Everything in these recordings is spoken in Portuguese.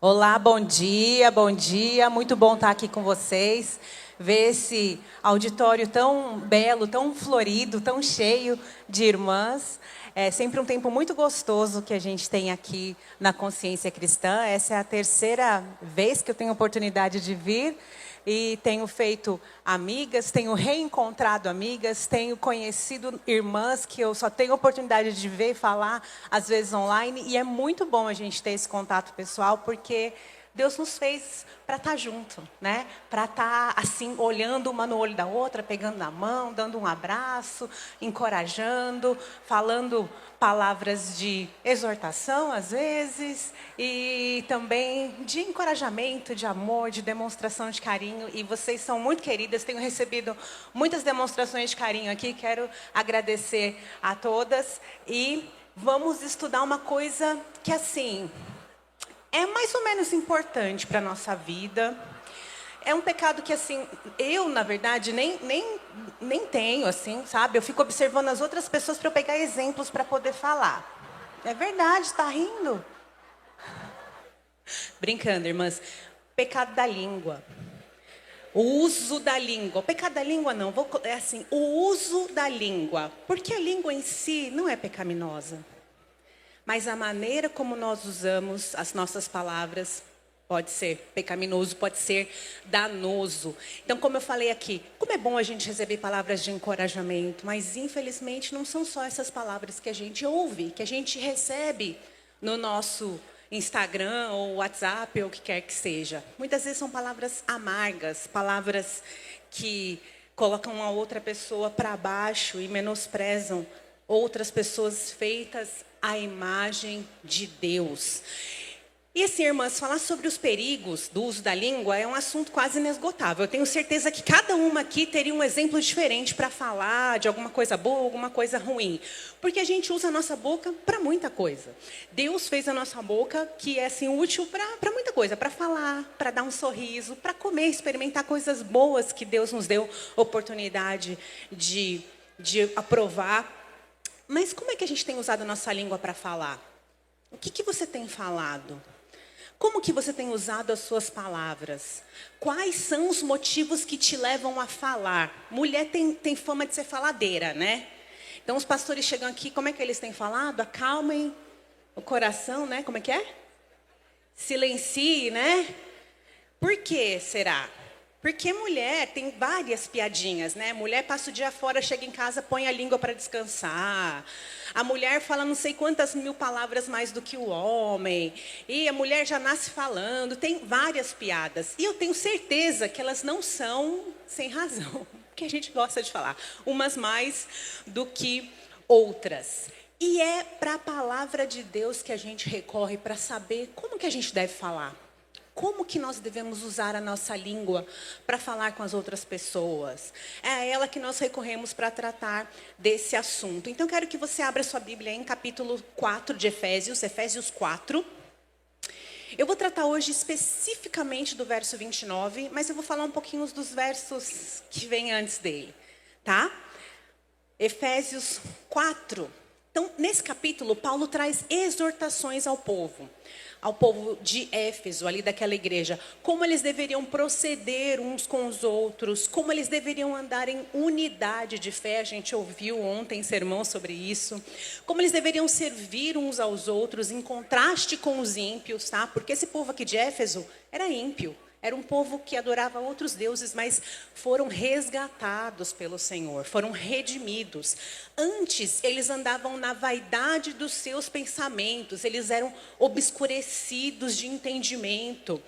Olá, bom dia, muito bom estar aqui com vocês, ver esse auditório tão belo, tão florido, tão cheio de irmãs. É sempre um tempo muito gostoso que a gente tem aqui na Consciência Cristã. Essa é a terceira vez que eu tenho oportunidade de vir e tenho feito amigas, tenho reencontrado amigas, tenho conhecido irmãs que eu só tenho oportunidade de ver e falar, às vezes online, e é muito bom a gente ter esse contato pessoal, porque Deus nos fez para estar junto, né? Para estar assim, olhando uma no olho da outra, pegando na mão, dando um abraço, encorajando, falando palavras de exortação às vezes e também de encorajamento, de amor, de demonstração de carinho. E vocês são muito queridas, tenho recebido muitas demonstrações de carinho aqui, quero agradecer a todas e vamos estudar uma coisa que assim é mais ou menos importante para a nossa vida. É um pecado que, assim, eu, na verdade, nem tenho, assim, sabe? Eu fico observando as outras pessoas para eu pegar exemplos para poder falar. É verdade, está rindo? Brincando, irmãs. Pecado da língua. O uso da língua. O pecado da língua, não. É assim, o uso da língua. Porque a língua em si não é pecaminosa. Mas a maneira como nós usamos as nossas palavras pode ser pecaminoso, pode ser danoso. Então, como eu falei aqui, como é bom a gente receber palavras de encorajamento, mas infelizmente não são só essas palavras que a gente ouve, que a gente recebe no nosso Instagram ou WhatsApp ou o que quer que seja. Muitas vezes são palavras amargas, palavras que colocam a outra pessoa para baixo e menosprezam outras pessoas feitas à imagem de Deus. E assim, irmãs, falar sobre os perigos do uso da língua é um assunto quase inesgotável. Eu tenho certeza que cada uma aqui teria um exemplo diferente para falar de alguma coisa boa, alguma coisa ruim. Porque a gente usa a nossa boca para muita coisa. Deus fez a nossa boca que é assim, útil para muita coisa. Para falar, para dar um sorriso, para comer, experimentar coisas boas que Deus nos deu oportunidade de aprovar. Mas como é que a gente tem usado a nossa língua para falar? O que você tem falado? Como que você tem usado as suas palavras? Quais são os motivos que te levam a falar? Mulher tem fama de ser faladeira, né? Então os pastores chegam aqui, como é que eles têm falado? Acalmem o coração, né? Como é que é? Silencie, né? Por que será? Porque mulher tem várias piadinhas, né? Mulher passa o dia fora, chega em casa, põe a língua para descansar. A mulher fala não sei quantas mil palavras mais do que o homem. E a mulher já nasce falando. Tem várias piadas. E eu tenho certeza que elas não são sem razão. Porque a gente gosta de falar. Umas mais do que outras. E é para a palavra de Deus que a gente recorre para saber como que a gente deve falar. Como que nós devemos usar a nossa língua para falar com as outras pessoas? É a ela que nós recorremos para tratar desse assunto. Então, quero que você abra sua Bíblia em capítulo 4 de Efésios, Efésios 4. Eu vou tratar hoje especificamente do verso 29, mas eu vou falar um pouquinho dos versos que vêm antes dele, tá? Efésios 4. Então, nesse capítulo, Paulo traz exortações ao povo de Éfeso, ali daquela igreja, como eles deveriam proceder uns com os outros, como eles deveriam andar em unidade de fé, a gente ouviu ontem sermão sobre isso, como eles deveriam servir uns aos outros, em contraste com os ímpios, tá? Porque esse povo aqui de Éfeso era ímpio. Era um povo que adorava outros deuses, mas foram resgatados pelo Senhor, foram redimidos. Antes, eles andavam na vaidade dos seus pensamentos, eles eram obscurecidos de entendimento.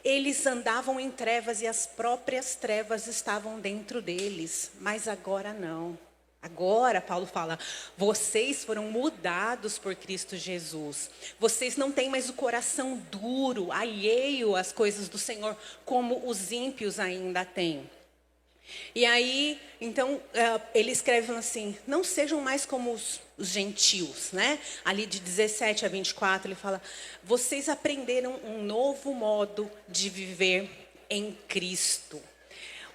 Eles andavam em trevas e as próprias trevas estavam dentro deles, mas agora não. Agora, Paulo fala, vocês foram mudados por Cristo Jesus. Vocês não têm mais o coração duro, alheio às coisas do Senhor, como os ímpios ainda têm. E aí, então, ele escreve assim, não sejam mais como os gentios, né? Ali de 17 a 24, ele fala, vocês aprenderam um novo modo de viver em Cristo.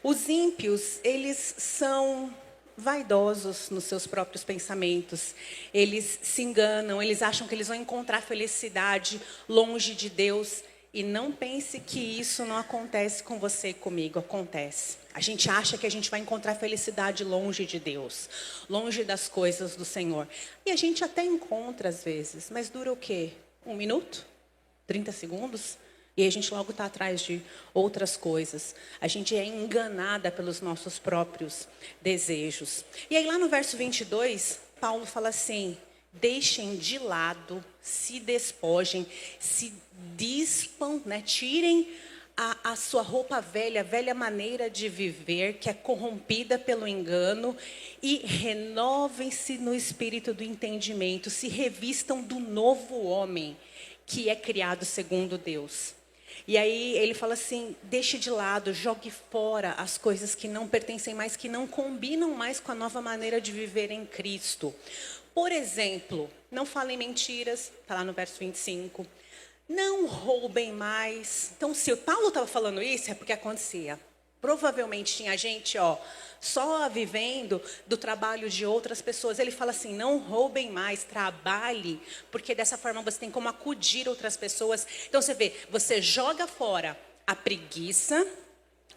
Os ímpios, eles são vaidosos nos seus próprios pensamentos. Eles se enganam, eles acham que eles vão encontrar felicidade longe de Deus. E não pense que isso não acontece com você e comigo, acontece. A gente acha que a gente vai encontrar felicidade longe de Deus, longe das coisas do Senhor. E a gente até encontra às vezes, mas dura o quê? 1 minuto? 30 segundos? E aí a gente logo está atrás de outras coisas. A gente é enganada pelos nossos próprios desejos. E aí lá no verso 22, Paulo fala assim: deixem de lado, se despojem, se dispam, né? Tirem a sua roupa velha, a velha maneira de viver, que é corrompida pelo engano, e renovem-se no espírito do entendimento, se revistam do novo homem, que é criado segundo Deus. E aí ele fala assim: deixe de lado, jogue fora as coisas que não pertencem mais, que não combinam mais com a nova maneira de viver em Cristo. Por exemplo, não falem mentiras, está lá no verso 25. Não roubem mais. Então, se o Paulo estava falando isso, é porque acontecia. Provavelmente tinha gente, só vivendo do trabalho de outras pessoas. Ele fala assim: não roubem mais, trabalhe, porque dessa forma você tem como acudir outras pessoas. Então você vê, você joga fora a preguiça,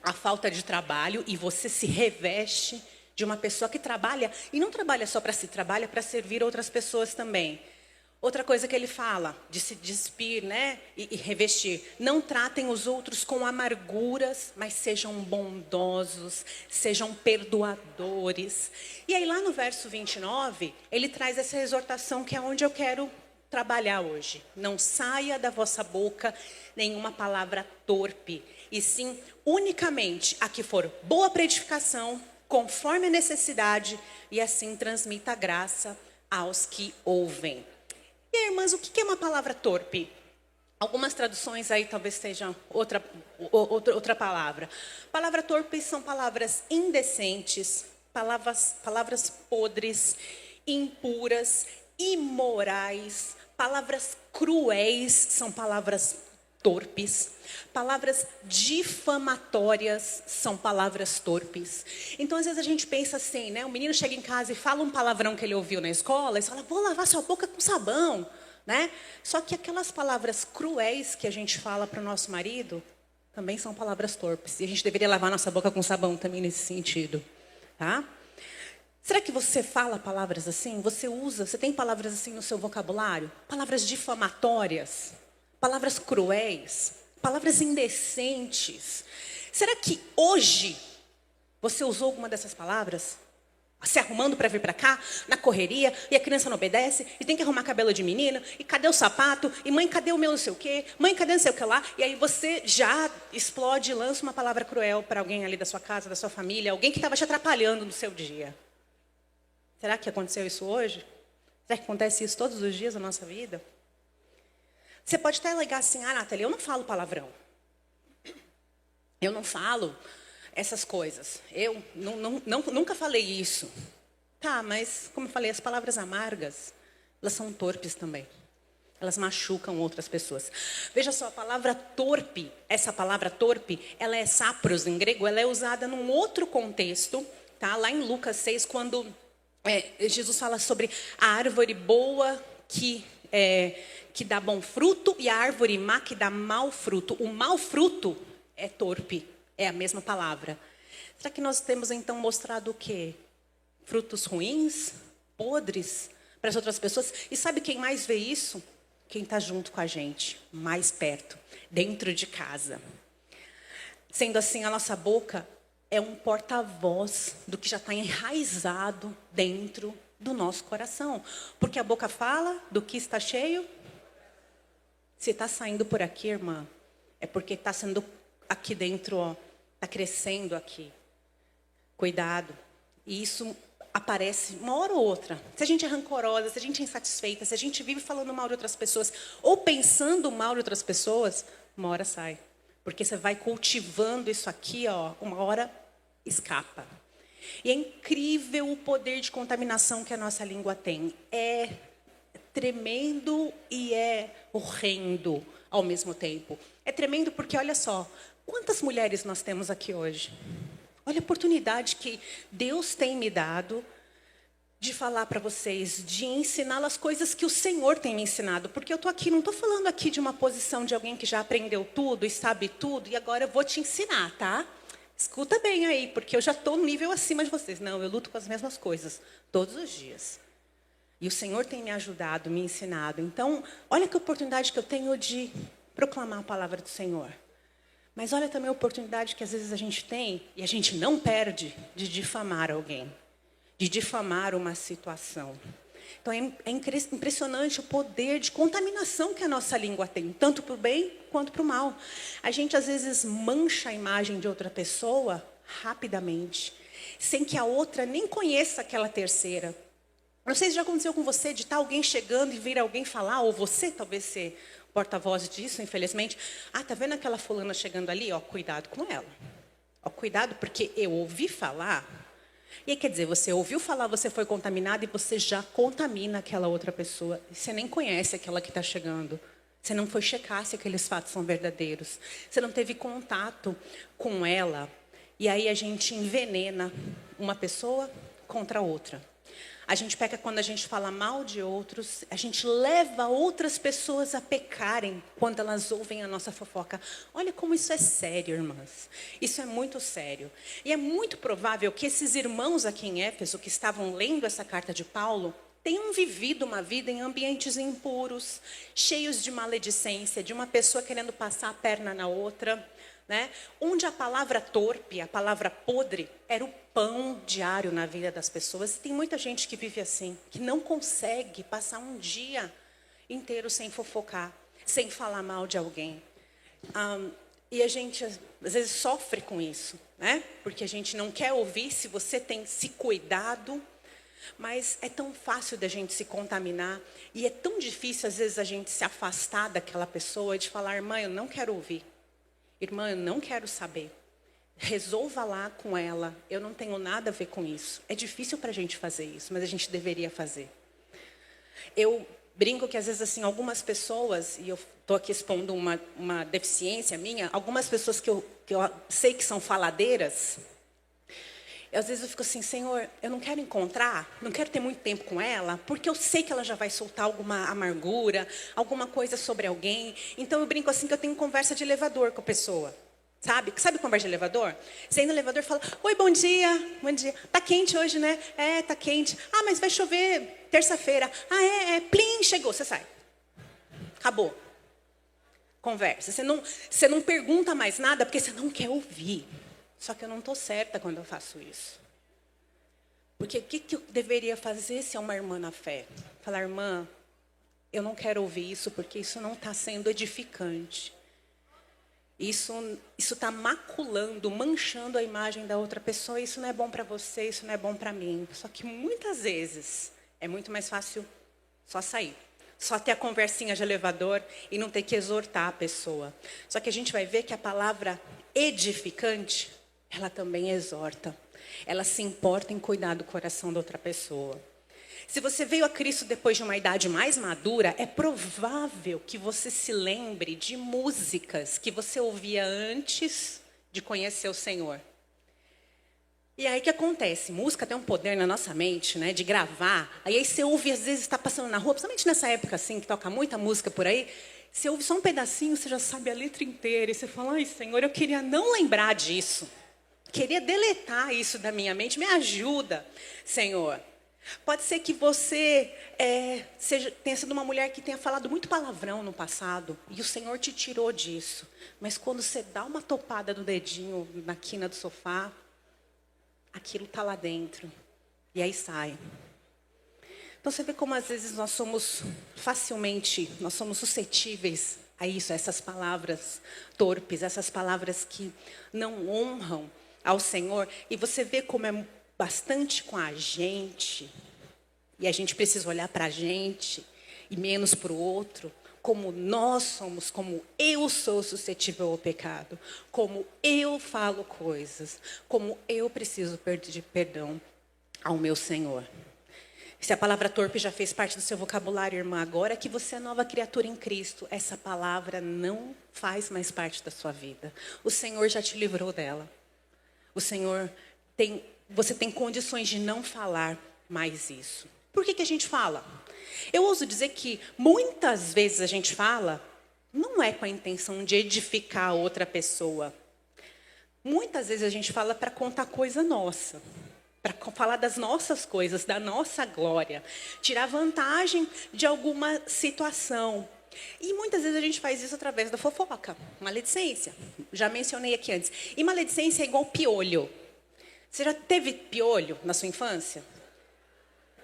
a falta de trabalho, e você se reveste de uma pessoa que trabalha, e não trabalha só para si, trabalha para servir outras pessoas também. Outra coisa que ele fala, de se despir, né, e revestir. Não tratem os outros com amarguras, mas sejam bondosos, sejam perdoadores. E aí lá no verso 29, ele traz essa exortação que é onde eu quero trabalhar hoje. Não saia da vossa boca nenhuma palavra torpe, e sim unicamente a que for boa para edificação, conforme a necessidade, e assim transmita a graça aos que ouvem. E aí, irmãs, o que é uma palavra torpe? Algumas traduções aí talvez sejam outra palavra. Palavra torpe são palavras indecentes, palavras podres, impuras, imorais. Palavras cruéis são palavras torpes. Palavras difamatórias são palavras torpes. Então, às vezes a gente pensa assim, né? O menino chega em casa e fala um palavrão que ele ouviu na escola, e fala: vou lavar sua boca com sabão, né? Só que aquelas palavras cruéis que a gente fala para o nosso marido também são palavras torpes. E a gente deveria lavar nossa boca com sabão também nesse sentido, tá? Será que você fala palavras assim? Você tem palavras assim no seu vocabulário? Palavras difamatórias? Palavras cruéis, palavras indecentes. Será que hoje você usou alguma dessas palavras? Se arrumando para vir para cá, na correria, e a criança não obedece, e tem que arrumar cabelo de menina, e cadê o sapato? E mãe, cadê o meu não sei o quê? Mãe, cadê não sei o que lá? E aí você já explode e lança uma palavra cruel para alguém ali da sua casa, da sua família, alguém que estava te atrapalhando no seu dia. Será que aconteceu isso hoje? Será que acontece isso todos os dias da nossa vida? Você pode até alegar assim: Nathalie, eu não falo palavrão. Eu não falo essas coisas. Eu nunca falei isso. Tá, mas como eu falei, as palavras amargas, elas são torpes também. Elas machucam outras pessoas. Veja só, a palavra torpe, essa palavra torpe, ela é sapros em grego, ela é usada num outro contexto, tá? Lá em Lucas 6, quando Jesus fala sobre a árvore boa que dá bom fruto e a árvore má que dá mau fruto. O mau fruto é torpe, é a mesma palavra. Será que nós temos então mostrado o quê? Frutos ruins, podres para as outras pessoas? E sabe quem mais vê isso? Quem está junto com a gente, mais perto, dentro de casa. Sendo assim, a nossa boca é um porta-voz do que já está enraizado dentro do nosso coração. Porque a boca fala do que está cheio. Se está saindo por aqui, irmã, é porque está sendo aqui dentro, está crescendo aqui. Cuidado. E isso aparece uma hora ou outra. Se a gente é rancorosa, se a gente é insatisfeita, se a gente vive falando mal de outras pessoas, ou pensando mal de outras pessoas, uma hora sai. Porque você vai cultivando isso aqui, uma hora escapa. E é incrível o poder de contaminação que a nossa língua tem. É tremendo e é horrendo ao mesmo tempo. É tremendo porque, olha só, quantas mulheres nós temos aqui hoje? Olha a oportunidade que Deus tem me dado de falar para vocês, de ensinar as coisas que o Senhor tem me ensinado. Porque eu estou aqui, não estou falando aqui de uma posição de alguém que já aprendeu tudo e sabe tudo, e agora eu vou te ensinar, tá? Escuta bem aí, porque eu já estou no nível acima de vocês. Não, eu luto com as mesmas coisas, todos os dias. E o Senhor tem me ajudado, me ensinado. Então, olha que oportunidade que eu tenho de proclamar a palavra do Senhor. Mas olha também a oportunidade que às vezes a gente tem, e a gente não perde, de difamar alguém. De difamar uma situação. Então, é impressionante o poder de contaminação que a nossa língua tem, tanto para o bem quanto para o mal. A gente, às vezes, mancha a imagem de outra pessoa rapidamente, sem que a outra nem conheça aquela terceira. Não sei se já aconteceu com você, de estar alguém chegando e vir alguém falar, ou você talvez ser porta-voz disso, infelizmente. Ah, tá vendo aquela fulana chegando ali? Ó, cuidado com ela. Ó, cuidado, porque eu ouvi falar... E aí, quer dizer, você ouviu falar, você foi contaminado e você já contamina aquela outra pessoa. Você nem conhece aquela que está chegando. Você não foi checar se aqueles fatos são verdadeiros. Você não teve contato com ela. E aí a gente envenena uma pessoa contra a outra. A gente peca quando a gente fala mal de outros, a gente leva outras pessoas a pecarem quando elas ouvem a nossa fofoca. Olha como isso é sério, irmãs. Isso é muito sério. E é muito provável que esses irmãos aqui em Éfeso, que estavam lendo essa carta de Paulo, tenham vivido uma vida em ambientes impuros, cheios de maledicência, de uma pessoa querendo passar a perna na outra, né? Onde a palavra torpe, a palavra podre, era o pão diário na vida das pessoas. E tem muita gente que vive assim, que não consegue passar um dia inteiro sem fofocar, sem falar mal de alguém. E a gente, às vezes, sofre com isso, né? Porque a gente não quer ouvir se você tem se cuidado, mas é tão fácil da gente se contaminar. E é tão difícil, às vezes, a gente se afastar daquela pessoa e de falar, irmã, eu não quero ouvir. Irmã, eu não quero saber. Resolva lá com ela. Eu não tenho nada a ver com isso. É difícil para a gente fazer isso, mas a gente deveria fazer. Eu brinco que, às vezes, assim, algumas pessoas, e eu estou aqui expondo uma deficiência minha, algumas pessoas que eu sei que são faladeiras, às vezes eu fico assim, Senhor, eu não quero encontrar, não quero ter muito tempo com ela, porque eu sei que ela já vai soltar alguma amargura, alguma coisa sobre alguém. Então eu brinco assim que eu tenho conversa de elevador com a pessoa. Sabe conversa de elevador? Você entra no elevador e fala, oi, bom dia. Bom dia. Tá quente hoje, né? É, tá quente. Ah, mas vai chover terça-feira. Ah, plim, chegou, você sai. Acabou. Conversa. Você não pergunta mais nada porque você não quer ouvir. Só que eu não estou certa quando eu faço isso. Porque o que eu deveria fazer se é uma irmã na fé? Falar, irmã, eu não quero ouvir isso porque isso não está sendo edificante. Isso está maculando, manchando a imagem da outra pessoa. Isso não é bom para você, isso não é bom para mim. Só que muitas vezes é muito mais fácil só sair. Só ter a conversinha de elevador e não ter que exortar a pessoa. Só que a gente vai ver que a palavra edificante, ela também exorta. Ela se importa em cuidar do coração da outra pessoa. Se você veio a Cristo depois de uma idade mais madura, é provável que você se lembre de músicas que você ouvia antes de conhecer o Senhor. E aí o que acontece? Música tem um poder na nossa mente, né, de gravar. Aí você ouve, às vezes está passando na rua, principalmente nessa época assim, que toca muita música por aí. Você ouve só um pedacinho, você já sabe a letra inteira. E você fala, ai, Senhor, eu queria não lembrar disso. Queria deletar isso da minha mente. Me ajuda, Senhor. Pode ser que você tenha sido uma mulher que tenha falado muito palavrão no passado. E o Senhor te tirou disso. Mas quando você dá uma topada no dedinho na quina do sofá, aquilo está lá dentro. E aí sai. Então você vê como às vezes nós somos suscetíveis a isso, a essas palavras torpes, essas palavras que não honram ao Senhor. E você vê como é bastante com a gente, e a gente precisa olhar para a gente e menos para o outro, como nós somos, como eu sou suscetível ao pecado, como eu falo coisas, como eu preciso pedir perdão ao meu Senhor. Se a palavra torpe já fez parte do seu vocabulário, irmã, agora que você é nova criatura em Cristo, essa palavra não faz mais parte da sua vida. O Senhor já te livrou dela. O Senhor você tem condições de não falar. mais isso. Por que a gente fala? Eu ouso dizer que muitas vezes a gente fala, não é com a intenção de edificar a outra pessoa. Muitas vezes a gente fala para contar coisa nossa, para falar das nossas coisas, da nossa glória, tirar vantagem de alguma situação. E muitas vezes a gente faz isso através da fofoca, maledicência. Já mencionei aqui antes. E maledicência é igual piolho. Você já teve piolho na sua infância?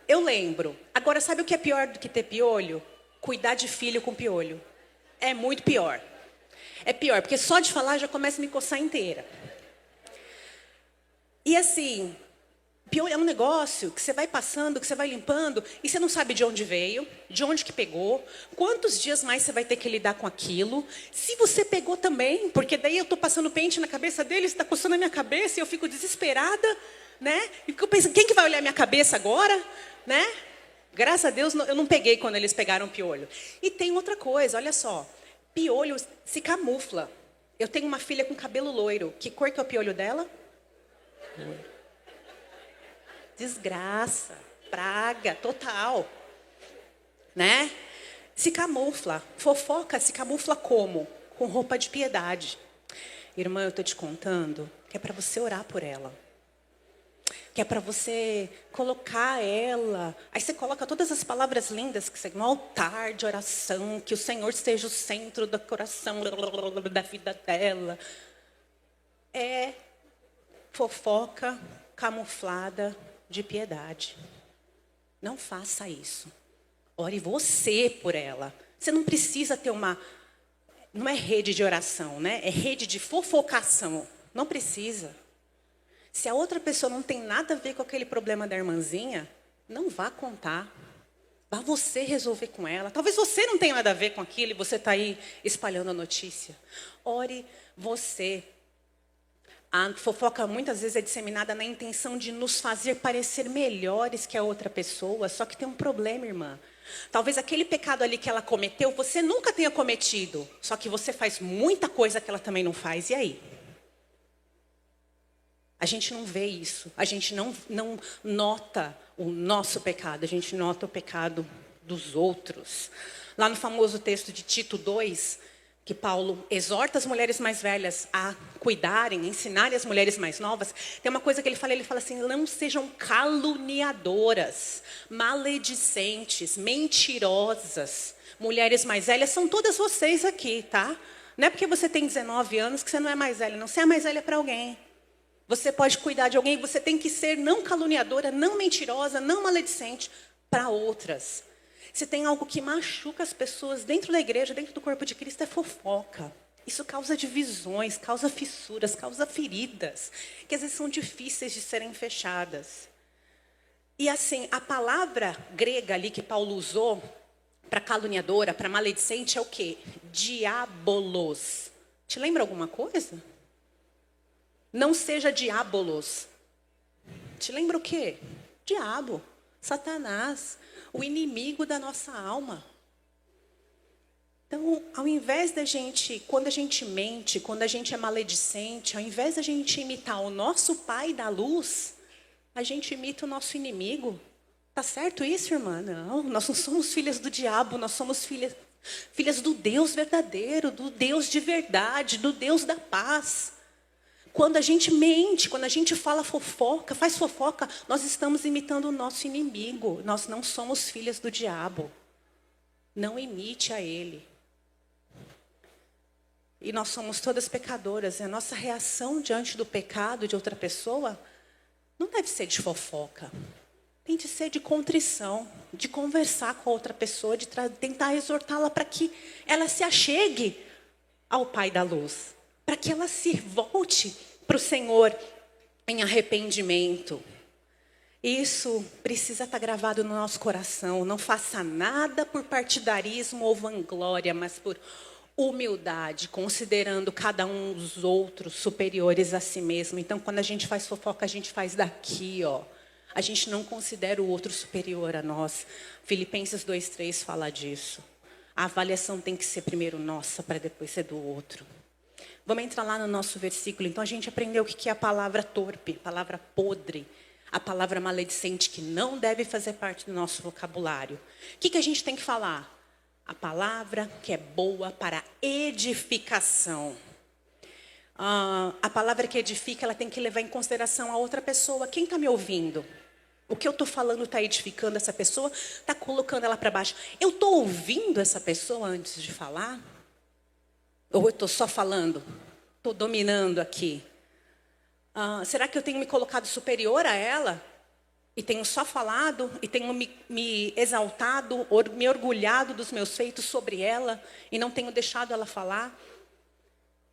Eu lembro. Agora, sabe o que é pior do que ter piolho? Cuidar de filho com piolho. É muito pior. É pior, porque só de falar já começa a me coçar inteira. E assim, piolho é um negócio que você vai passando, que você vai limpando, e você não sabe de onde veio, de onde que pegou, quantos dias mais você vai ter que lidar com aquilo. Se você pegou também, porque daí eu estou passando pente na cabeça dele, está coçando a minha cabeça, e eu fico desesperada, né? E fico pensando, quem que vai olhar minha cabeça agora, né? Graças a Deus eu não peguei quando eles pegaram piolho. E tem outra coisa, olha só, piolho se camufla. Eu tenho uma filha com cabelo loiro, que cor que é o piolho dela? Desgraça, praga, total, né? Se camufla, fofoca se camufla como? Com roupa de piedade. Irmã, eu estou te contando que é para você orar por ela. Que é para você colocar ela. Aí você coloca todas as palavras lindas que você no altar de oração, que o Senhor seja o centro do coração da vida dela. É fofoca camuflada de piedade. Não faça isso. Ore você por ela. Você não precisa ter uma... Não é rede de oração, né? É rede de fofocação. Não precisa. Se a outra pessoa não tem nada a ver com aquele problema da irmãzinha, não vá contar. Vá você resolver com ela. Talvez você não tenha nada a ver com aquilo e você está aí espalhando a notícia. Ore você. A fofoca muitas vezes é disseminada na intenção de nos fazer parecer melhores que a outra pessoa. Só que tem um problema, irmã. Talvez aquele pecado ali que ela cometeu, você nunca tenha cometido. Só que você faz muita coisa que ela também não faz. E aí? A gente não vê isso. A gente não nota o nosso pecado. A gente nota o pecado dos outros. Lá no famoso texto de Tito 2... que Paulo exorta as mulheres mais velhas a cuidarem, ensinarem as mulheres mais novas, tem uma coisa que ele fala assim, não sejam caluniadoras, maledicentes, mentirosas. Mulheres mais velhas são todas vocês aqui, tá? Não é porque você tem 19 anos que você não é mais velha, não. Você é mais velha para alguém. Você pode cuidar de alguém, você tem que ser não caluniadora, não mentirosa, não maledicente para outras. Se tem algo que machuca as pessoas dentro da igreja, dentro do corpo de Cristo, é fofoca. Isso causa divisões, causa fissuras, causa feridas, que às vezes são difíceis de serem fechadas. E assim, a palavra grega ali que Paulo usou para caluniadora, para maledicente, é o quê? Diabolos. Te lembra alguma coisa? Não seja diabolos. Te lembra o quê? Diabo, Satanás, o inimigo da nossa alma. Então, ao invés da gente, quando a gente mente, quando a gente é maledicente, ao invés da gente imitar o nosso pai da luz, a gente imita o nosso inimigo. Tá certo isso, irmã? Não, nós não somos filhas do diabo, nós somos filhas do Deus verdadeiro, do Deus de verdade, do Deus da paz. Quando a gente mente, quando a gente fala fofoca, faz fofoca, nós estamos imitando o nosso inimigo. Nós não somos filhas do diabo. Não imite a ele. E nós somos todas pecadoras. E a nossa reação diante do pecado de outra pessoa não deve ser de fofoca. Tem de ser de contrição, de conversar com a outra pessoa, de tentar exortá-la para que ela se achegue ao Pai da luz. Para que ela se volte para o Senhor em arrependimento. Isso precisa estar gravado no nosso coração. Não faça nada por partidarismo ou vanglória, mas por humildade, considerando cada um dos outros superiores a si mesmo. Então, quando a gente faz fofoca, a gente faz daqui, ó. A gente não considera o outro superior a nós. Filipenses 2:3 fala disso. A avaliação tem que ser primeiro nossa, para depois ser do outro. Vamos entrar lá no nosso versículo. Então, a gente aprendeu o que é a palavra torpe, a palavra podre. a palavra maledicente que não deve fazer parte do nosso vocabulário. O que a gente tem que falar? A palavra que é boa para edificação. A palavra que edifica, ela tem que levar em consideração a outra pessoa. Quem está me ouvindo? O que eu estou falando está edificando essa pessoa? Está colocando ela para baixo? Eu estou ouvindo essa pessoa antes de falar? Ou eu estou só falando? Estou dominando aqui? Será que eu tenho me colocado superior a ela? E tenho só falado? E tenho me exaltado, me orgulhado dos meus feitos sobre ela? E não tenho deixado ela falar?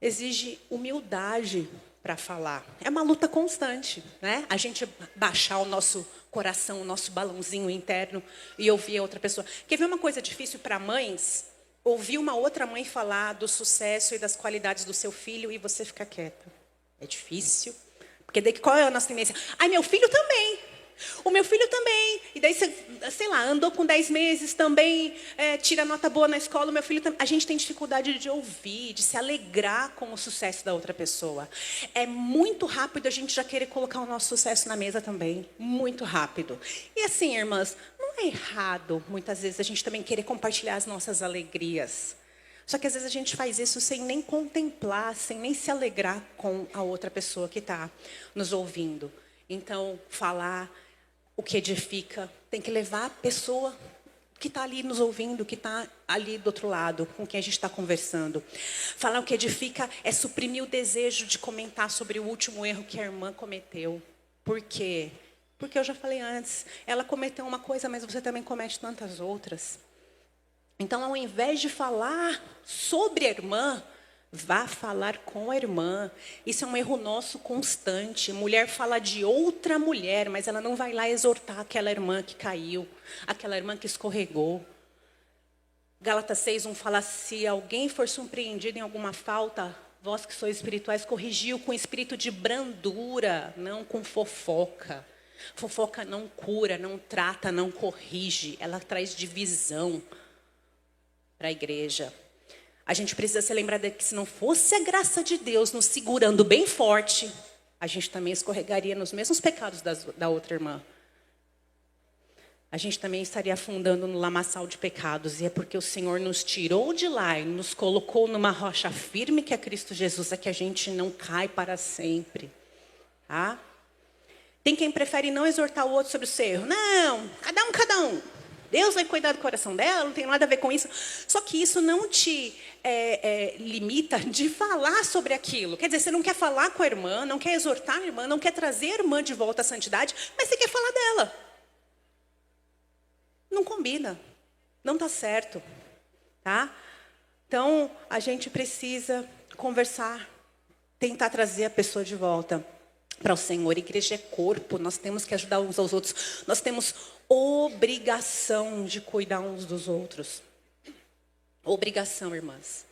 Exige humildade para falar. É uma luta constante, né? A gente baixar o nosso coração, o nosso balãozinho interno e ouvir a outra pessoa. Quer ver uma coisa difícil para mães? Ouvir uma outra mãe falar do sucesso e das qualidades do seu filho e você ficar quieta. É difícil. Porque daí qual é a nossa tendência? Ai, meu filho também. O meu filho também. E daí você, sei lá, andou com 10 meses também, tira nota boa na escola, o meu filho também. A gente tem dificuldade de ouvir, de se alegrar com o sucesso da outra pessoa. É muito rápido a gente já querer colocar o nosso sucesso na mesa também. Muito rápido. E assim, irmãs, não é errado, muitas vezes, a gente também querer compartilhar as nossas alegrias. Só que às vezes a gente faz isso sem nem contemplar, sem nem se alegrar com a outra pessoa que está nos ouvindo. Então, falar o que edifica tem que levar a pessoa que está ali nos ouvindo, que está ali do outro lado, com quem a gente está conversando. Falar o que edifica é suprimir o desejo de comentar sobre o último erro que a irmã cometeu. Por quê? Porque eu já falei antes, ela cometeu uma coisa, mas você também comete tantas outras. Então, ao invés de falar sobre a irmã, vá falar com a irmã. Isso é um erro nosso constante. Mulher fala de outra mulher, mas ela não vai lá exortar aquela irmã que caiu, aquela irmã que escorregou. Gálatas 6:1 fala: se alguém for surpreendido em alguma falta, vós que sois espirituais, corrigiu com espírito de brandura, não com fofoca. Fofoca não cura, não trata, não corrige. Ela traz divisão para a igreja. A gente precisa se lembrar de que se não fosse a graça de Deus nos segurando bem forte, a gente também escorregaria nos mesmos pecados da outra irmã. A gente também estaria afundando no lamaçal de pecados. E é porque o Senhor nos tirou de lá e nos colocou numa rocha firme que é Cristo Jesus, é que a gente não cai para sempre. Tá? Tem quem prefere não exortar o outro sobre o seu erro. Não, cada um. Deus vai cuidar do coração dela, não tem nada a ver com isso. Só que isso não te limita de falar sobre aquilo. Quer dizer, você não quer falar com a irmã, não quer exortar a irmã, não quer trazer a irmã de volta à santidade, mas você quer falar dela. Não combina, não está certo. Tá? Então, a gente precisa conversar, tentar trazer a pessoa de volta para o Senhor. A igreja é corpo, nós temos que ajudar uns aos outros. Nós temos obrigação de cuidar uns dos outros. Obrigação, irmãs.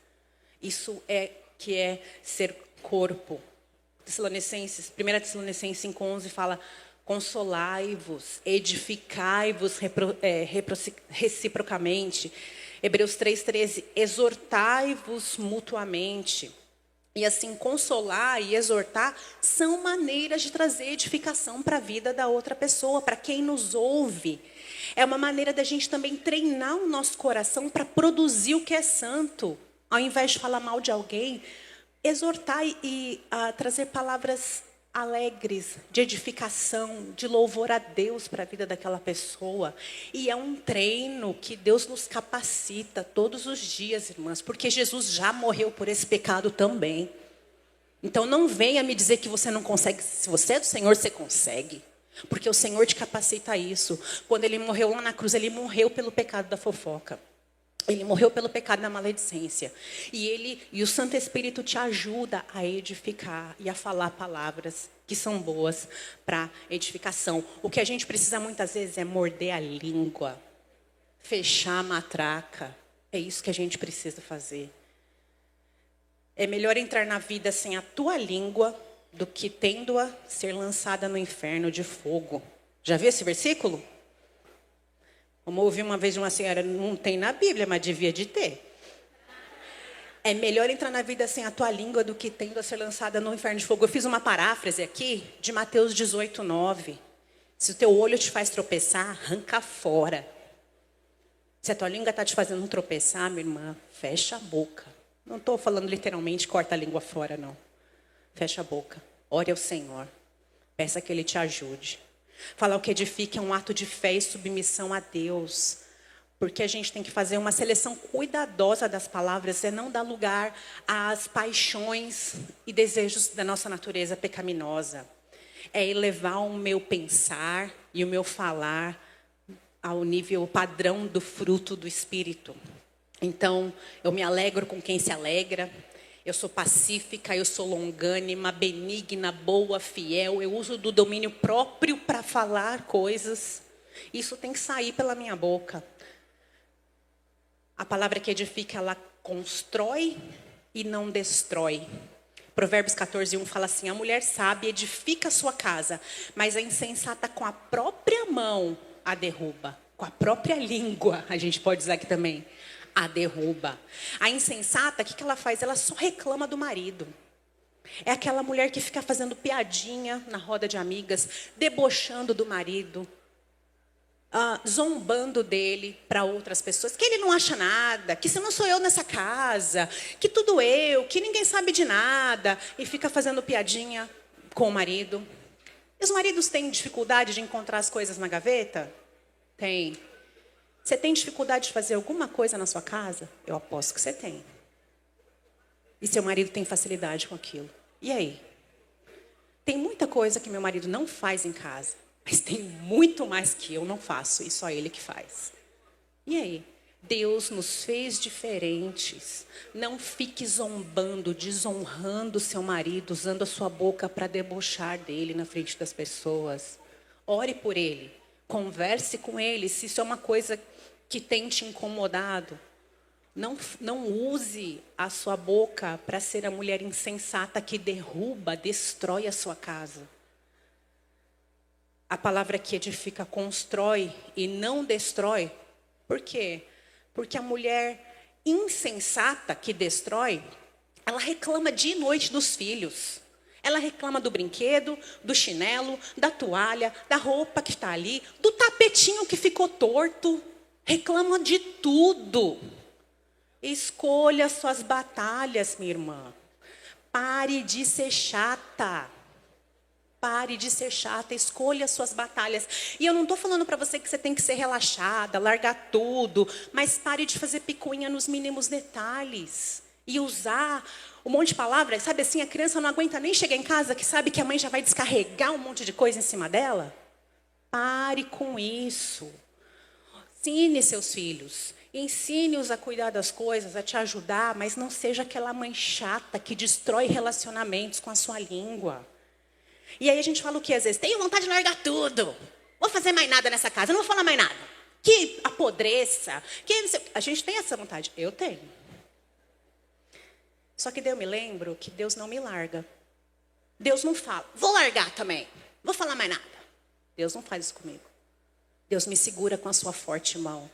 Isso é que é ser corpo. 1 Tessalonicenses 5:11 fala: consolai-vos, edificai-vos reciprocamente. Hebreus 3:13, exortai-vos mutuamente. E assim, consolar e exortar são maneiras de trazer edificação para a vida da outra pessoa, para quem nos ouve. É uma maneira da gente também treinar o nosso coração para produzir o que é santo. Ao invés de falar mal de alguém, exortar e trazer palavras alegres, de edificação, de louvor a Deus para a vida daquela pessoa. E é um treino que Deus nos capacita todos os dias, irmãs, porque Jesus já morreu por esse pecado também. Então não venha me dizer que você não consegue. Se você é do Senhor, você consegue. Porque o Senhor te capacita a isso. Quando Ele morreu lá na cruz, Ele morreu pelo pecado da fofoca. Ele morreu pelo pecado da maledicência. E o Santo Espírito te ajuda a edificar e a falar palavras que são boas para edificação. O que a gente precisa muitas vezes é morder a língua, fechar a matraca. É isso que a gente precisa fazer. É melhor entrar na vida sem a tua língua do que tendo-a ser lançada no inferno de fogo. Já viu esse versículo? Como ouvi uma vez de uma senhora, não tem na Bíblia, mas devia de ter. É melhor entrar na vida sem a tua língua do que tendo a ser lançada no inferno de fogo. Eu fiz uma paráfrase aqui de Mateus 18:9, Se o teu olho te faz tropeçar, arranca fora. Se a tua língua está te fazendo tropeçar, minha irmã, fecha a boca. Não estou falando literalmente, corta a língua fora, não. Fecha a boca. Ore ao Senhor. Peça que Ele te ajude. Falar o que edifica é um ato de fé e submissão a Deus. Porque a gente tem que fazer uma seleção cuidadosa das palavras e não dar lugar às paixões e desejos da nossa natureza pecaminosa. É elevar o meu pensar e o meu falar ao nível padrão do fruto do Espírito. Então, eu me alegro com quem se alegra. Eu sou pacífica, eu sou longânima, benigna, boa, fiel. Eu uso do domínio próprio para falar coisas. Isso tem que sair pela minha boca. A palavra que edifica, ela constrói e não destrói. Provérbios 14:1 fala assim: a mulher sábia edifica a sua casa, mas a insensata com a própria mão a derruba. Com a própria língua, a gente pode usar aqui também, a derruba. A insensata, o que ela faz? Ela só reclama do marido. É aquela mulher que fica fazendo piadinha na roda de amigas, debochando do marido, zombando dele para outras pessoas, que ele não acha nada, que se não sou eu nessa casa, que tudo eu, que ninguém sabe de nada, e fica fazendo piadinha com o marido. E os maridos têm dificuldade de encontrar as coisas na gaveta? Tem. Você tem dificuldade de fazer alguma coisa na sua casa? Eu aposto que você tem. E seu marido tem facilidade com aquilo. E aí? Tem muita coisa que meu marido não faz em casa. Mas tem muito mais que eu não faço e só ele que faz. E aí? Deus nos fez diferentes. Não fique zombando, desonrando seu marido, usando a sua boca para debochar dele na frente das pessoas. Ore por ele. Converse com ele. Se isso é uma coisa que tem te incomodado, não use a sua boca para ser a mulher insensata que derruba, destrói a sua casa. A palavra que edifica constrói e não destrói. Por quê? Porque a mulher insensata que destrói, ela reclama dia e noite dos filhos. Ela reclama do brinquedo, do chinelo, da toalha, da roupa que está ali, do tapetinho que ficou torto. Reclama de tudo. Escolha suas batalhas, minha irmã. Pare de ser chata. Pare de ser chata, escolha as suas batalhas. E eu não estou falando para você que você tem que ser relaxada, largar tudo. Mas pare de fazer picuinha nos mínimos detalhes. E usar um monte de palavras. Sabe assim, a criança não aguenta nem chegar em casa, que sabe que a mãe já vai descarregar um monte de coisa em cima dela. Pare com isso. Ensine seus filhos. Ensine-os a cuidar das coisas, a te ajudar. Mas não seja aquela mãe chata que destrói relacionamentos com a sua língua. E aí a gente fala o que às vezes? Tenho vontade de largar tudo. Vou fazer mais nada nessa casa, não vou falar mais nada. Que apodreça. A gente tem essa vontade. Eu tenho. Só que daí eu me lembro que Deus não me larga. Deus não fala, vou largar também. Vou falar mais nada. Deus não faz isso comigo. Deus me segura com a sua forte mão.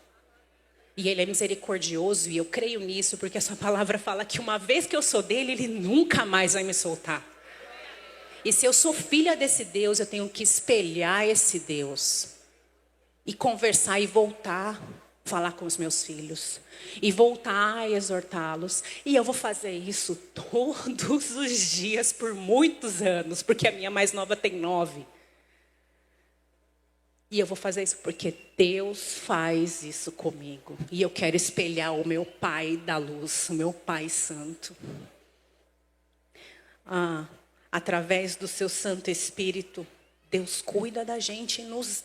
E Ele é misericordioso e eu creio nisso, porque a sua palavra fala que uma vez que eu sou dele, Ele nunca mais vai me soltar. E se eu sou filha desse Deus, eu tenho que espelhar esse Deus. E conversar e voltar, falar com os meus filhos. E voltar a exortá-los. E eu vou fazer isso todos os dias, por muitos anos. Porque a minha mais nova tem 9. E eu vou fazer isso porque Deus faz isso comigo. E eu quero espelhar o meu Pai da luz, o meu Pai Santo. Através do seu Santo Espírito, Deus cuida da gente e nos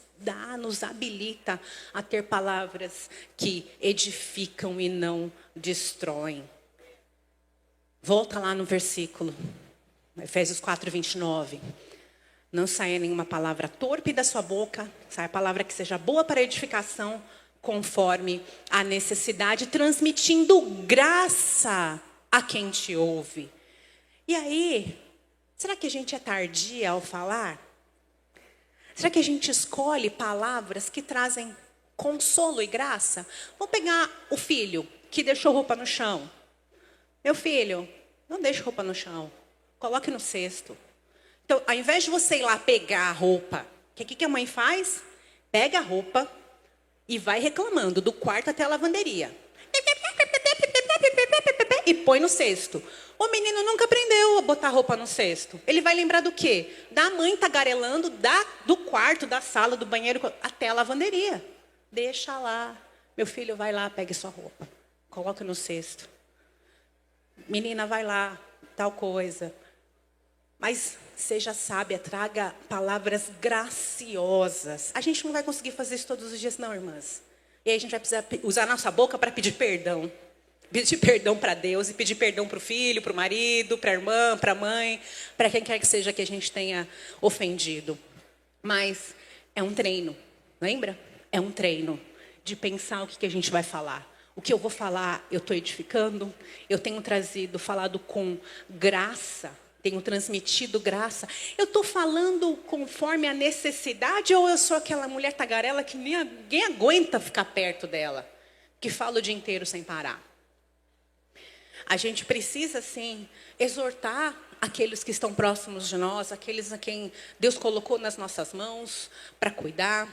habilita a ter palavras que edificam e não destroem. Volta lá no versículo, Efésios 4:29. Não saia nenhuma palavra torpe da sua boca, saia palavra que seja boa para edificação, conforme a necessidade, transmitindo graça a quem te ouve. E aí, será que a gente é tardia ao falar? Será que a gente escolhe palavras que trazem consolo e graça? Vamos pegar o filho que deixou roupa no chão. Meu filho, não deixe roupa no chão. Coloque no cesto. Então, ao invés de você ir lá pegar a roupa que a mãe faz? Pega a roupa e vai reclamando do quarto até a lavanderia. E põe no cesto. O menino nunca aprendeu a botar roupa no cesto. Ele vai lembrar do quê? Da mãe tagarelando do quarto, da sala, do banheiro, até a lavanderia. Deixa lá. Meu filho, vai lá, pegue sua roupa. Coloca no cesto. Menina, vai lá, tal coisa. Mas seja sábia, traga palavras graciosas. A gente não vai conseguir fazer isso todos os dias, não, irmãs. E aí a gente vai precisar usar a nossa boca para pedir perdão. Pedir perdão para Deus e pedir perdão para o filho, para o marido, para a irmã, para a mãe, para quem quer que seja que a gente tenha ofendido. Mas é um treino, lembra? É um treino de pensar o que a gente vai falar. O que eu vou falar, eu estou edificando, eu tenho falado com graça, tenho transmitido graça. Eu estou falando conforme a necessidade ou eu sou aquela mulher tagarela que ninguém aguenta ficar perto dela, que fala o dia inteiro sem parar? A gente precisa, sim, exortar aqueles que estão próximos de nós, aqueles a quem Deus colocou nas nossas mãos para cuidar,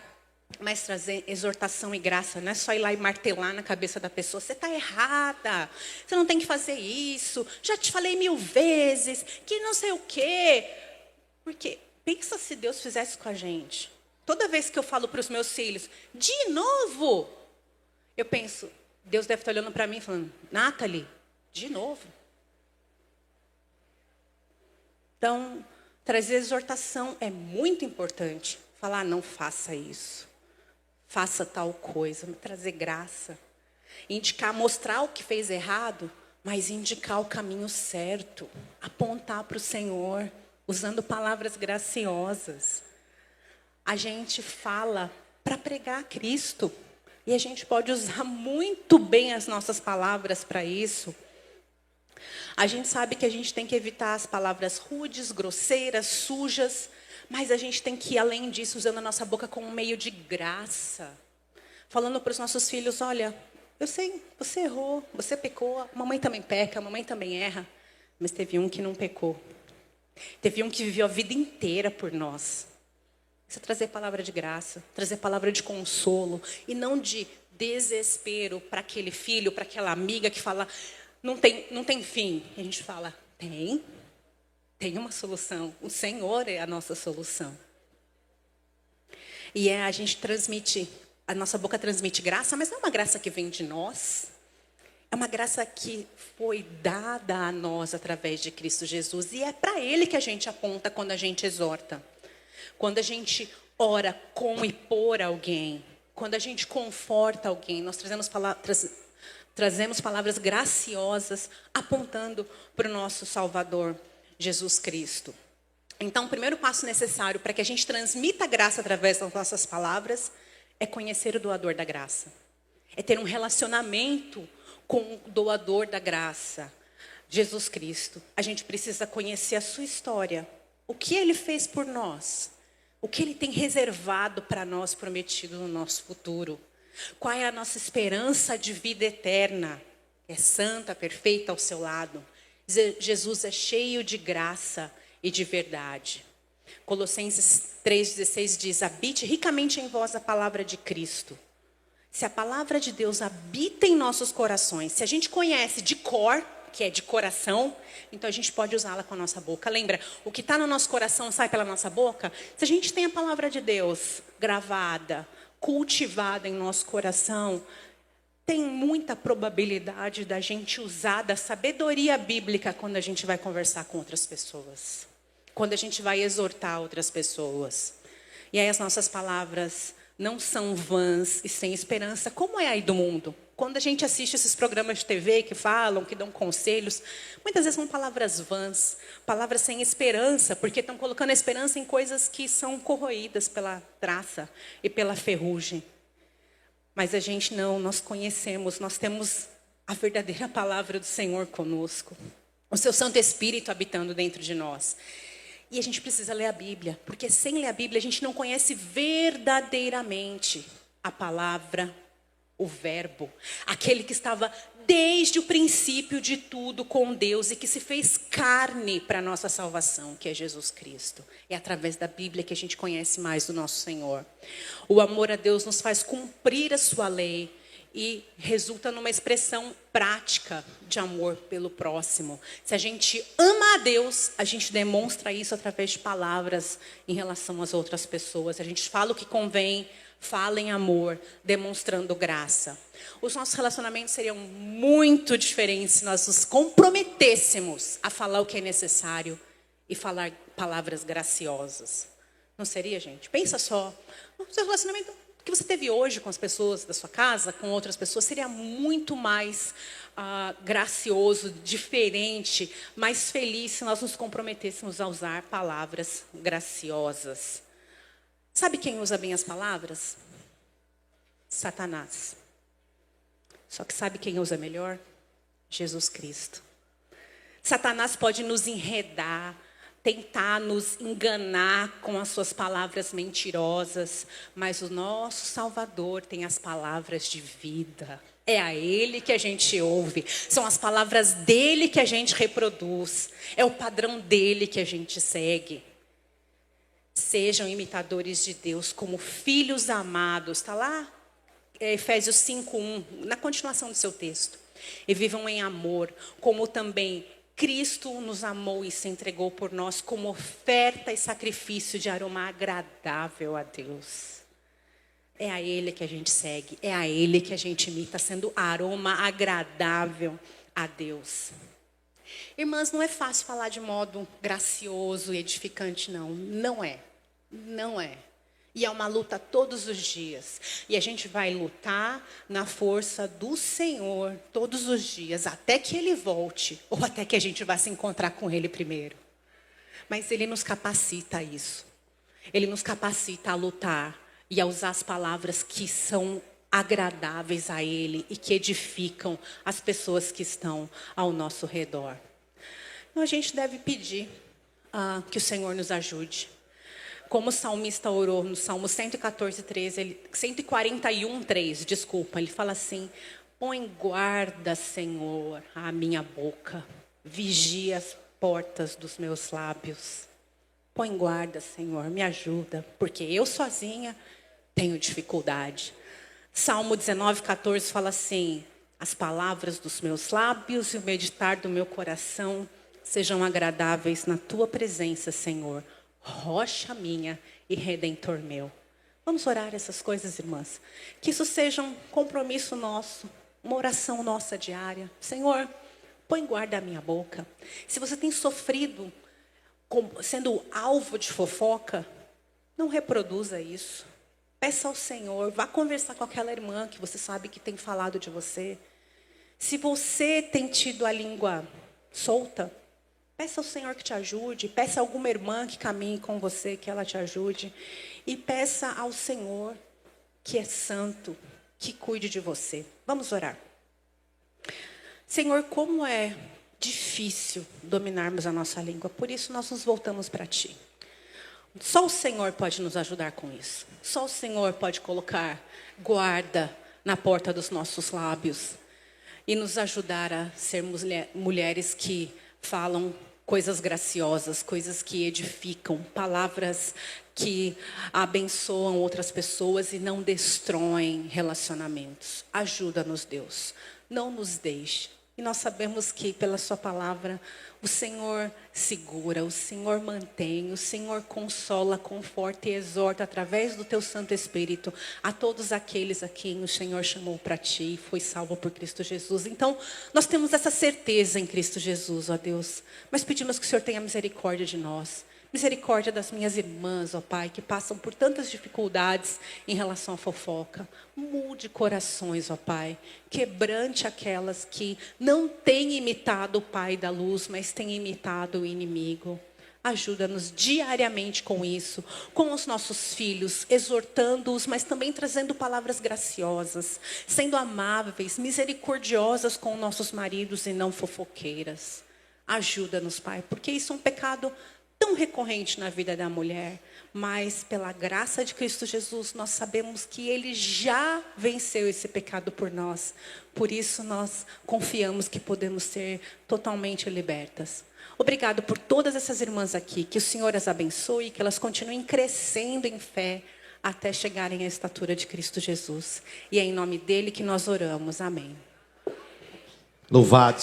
mas trazer exortação e graça. Não é só ir lá e martelar na cabeça da pessoa. Você está errada, você não tem que fazer isso, já te falei 1000 vezes, que não sei o quê. Porque pensa se Deus fizesse com a gente. Toda vez que eu falo para os meus filhos, de novo, eu penso, Deus deve estar olhando para mim e falando, Nathalie, de novo. Então, trazer exortação é muito importante. Falar, não faça isso. Faça tal coisa. Trazer graça. Indicar, mostrar o que fez errado, mas indicar o caminho certo. Apontar para o Senhor, usando palavras graciosas. A gente fala para pregar Cristo. E a gente pode usar muito bem as nossas palavras para isso. A gente sabe que a gente tem que evitar as palavras rudes, grosseiras, sujas, mas a gente tem que ir além disso, usando a nossa boca como um meio de graça. Falando para os nossos filhos, olha, eu sei, você errou, você pecou, a mamãe também peca, a mamãe também erra, mas teve um que não pecou. Teve um que viveu a vida inteira por nós. Isso é trazer palavra de graça, trazer palavra de consolo, e não de desespero para aquele filho, para aquela amiga que fala... Não tem fim. E a gente fala, tem uma solução. O Senhor é a nossa solução. E a gente transmite, a nossa boca transmite graça, mas não é uma graça que vem de nós. É uma graça que foi dada a nós através de Cristo Jesus. E é para Ele que a gente aponta quando a gente exorta. Quando a gente ora com e por alguém. Quando a gente conforta alguém. Nós trazemos palavras graciosas apontando para o nosso Salvador, Jesus Cristo. Então, o primeiro passo necessário para que a gente transmita a graça através das nossas palavras é conhecer o doador da graça. É ter um relacionamento com o doador da graça, Jesus Cristo. A gente precisa conhecer a sua história, o que Ele fez por nós, o que Ele tem reservado para nós, prometido no nosso futuro. Qual é a nossa esperança de vida eterna? É santa, perfeita ao seu lado. Jesus é cheio de graça e de verdade. Colossenses 3,16 diz, habite ricamente em vós a palavra de Cristo. Se a palavra de Deus habita em nossos corações, se a gente conhece de cor, que é de coração, então a gente pode usá-la com a nossa boca. Lembra, o que está no nosso coração sai pela nossa boca? Se a gente tem a palavra de Deus gravada, cultivada em nosso coração, tem muita probabilidade da gente usar da sabedoria bíblica quando a gente vai conversar com outras pessoas. Quando a gente vai exortar outras pessoas. E aí as nossas palavras não são vãs e sem esperança, como é aí do mundo. Quando a gente assiste esses programas de TV que falam, que dão conselhos, muitas vezes são palavras vãs, palavras sem esperança, porque estão colocando a esperança em coisas que são corroídas pela traça e pela ferrugem. Mas a gente não, nós conhecemos, nós temos a verdadeira palavra do Senhor conosco. O seu Santo Espírito habitando dentro de nós. E a gente precisa ler a Bíblia, porque sem ler a Bíblia a gente não conhece verdadeiramente a palavra, o verbo, aquele que estava desde o princípio de tudo com Deus e que se fez carne para a nossa salvação, que é Jesus Cristo. É através da Bíblia que a gente conhece mais do nosso Senhor. O amor a Deus nos faz cumprir a sua lei e resulta numa expressão prática de amor pelo próximo. Se a gente ama a Deus, a gente demonstra isso através de palavras em relação às outras pessoas. A gente fala o que convém, fala em amor, demonstrando graça. Os nossos relacionamentos seriam muito diferentes se nós nos comprometêssemos a falar o que é necessário e falar palavras graciosas. Não seria, gente? Pensa só. O seu relacionamento que você teve hoje com as pessoas da sua casa, com outras pessoas, seria muito mais gracioso, diferente, mais feliz se nós nos comprometêssemos a usar palavras graciosas. Sabe quem usa bem as palavras? Satanás. Só que sabe quem usa melhor? Jesus Cristo. Satanás pode nos enredar, tentar nos enganar com as suas palavras mentirosas, mas o nosso Salvador tem as palavras de vida. É a Ele que a gente ouve, são as palavras dEle que a gente reproduz, é o padrão dEle que a gente segue. Sejam imitadores de Deus como filhos amados, está lá? Efésios 5:1, na continuação do seu texto. E vivam em amor, como também Cristo nos amou e se entregou por nós como oferta e sacrifício de aroma agradável a Deus. É a Ele que a gente segue, é a Ele que a gente imita, sendo aroma agradável a Deus. Irmãs, não é fácil falar de modo gracioso e edificante, não. Não é. Não é. E é uma luta todos os dias. E a gente vai lutar na força do Senhor todos os dias, até que Ele volte, ou até que a gente vá se encontrar com Ele primeiro. Mas Ele nos capacita a isso. Ele nos capacita a lutar e a usar as palavras que são agradáveis a Ele e que edificam as pessoas que estão ao nosso redor. Então a gente deve pedir que o Senhor nos ajude. Como o salmista orou no Salmo 141:3, desculpa, ele fala assim: põe guarda, Senhor, a minha boca, vigia as portas dos meus lábios. Põe guarda, Senhor, me ajuda, porque eu sozinha tenho dificuldade. Salmo 19:14 fala assim: as palavras dos meus lábios e o meditar do meu coração sejam agradáveis na tua presença, Senhor, rocha minha e redentor meu. Vamos orar essas coisas, irmãs. Que isso seja um compromisso nosso, uma oração nossa diária. Senhor, põe guarda a minha boca. Se você tem sofrido sendo alvo de fofoca, não reproduza isso. Peça ao Senhor, vá conversar com aquela irmã que você sabe que tem falado de você. Se você tem tido a língua solta, peça ao Senhor que te ajude, peça a alguma irmã que caminhe com você, que ela te ajude. E peça ao Senhor, que é santo, que cuide de você. Vamos orar. Senhor, como é difícil dominarmos a nossa língua, por isso nós nos voltamos para Ti. Só o Senhor pode nos ajudar com isso. Só o Senhor pode colocar guarda na porta dos nossos lábios e nos ajudar a sermos mulheres que falam coisas graciosas, coisas que edificam, palavras que abençoam outras pessoas e não destroem relacionamentos. Ajuda-nos, Deus. Não nos deixe. E nós sabemos que pela sua palavra o Senhor segura, o Senhor mantém, o Senhor consola, conforta e exorta através do teu Santo Espírito a todos aqueles a quem o Senhor chamou para ti e foi salvo por Cristo Jesus. Então, nós temos essa certeza em Cristo Jesus, ó Deus. Mas pedimos que o Senhor tenha misericórdia de nós. Misericórdia das minhas irmãs, ó Pai, que passam por tantas dificuldades em relação à fofoca. Mude corações, ó Pai. Quebrante aquelas que não têm imitado o Pai da luz, mas têm imitado o inimigo. Ajuda-nos diariamente com isso, com os nossos filhos, exortando-os, mas também trazendo palavras graciosas, sendo amáveis, misericordiosas com nossos maridos e não fofoqueiras. Ajuda-nos, Pai, porque isso é um pecado tão recorrente na vida da mulher, mas pela graça de Cristo Jesus, nós sabemos que Ele já venceu esse pecado por nós. Por isso nós confiamos que podemos ser totalmente libertas. Obrigado por todas essas irmãs aqui, que o Senhor as abençoe, que elas continuem crescendo em fé até chegarem à estatura de Cristo Jesus. E é em nome dele que nós oramos. Amém. Louvado